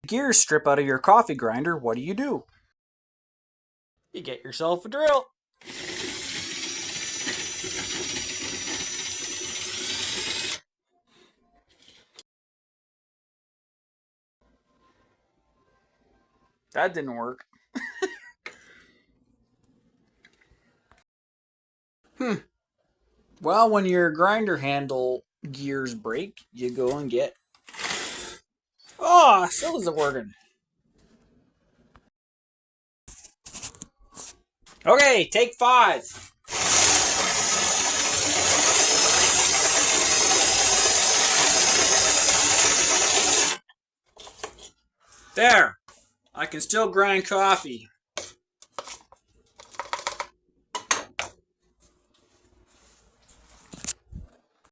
Gears strip out of your coffee grinder, what do? You get yourself a drill. That didn't work. Well, when your grinder handle gears break, you go and get... Oh, still isn't working. Okay, take 5. There. I can still grind coffee.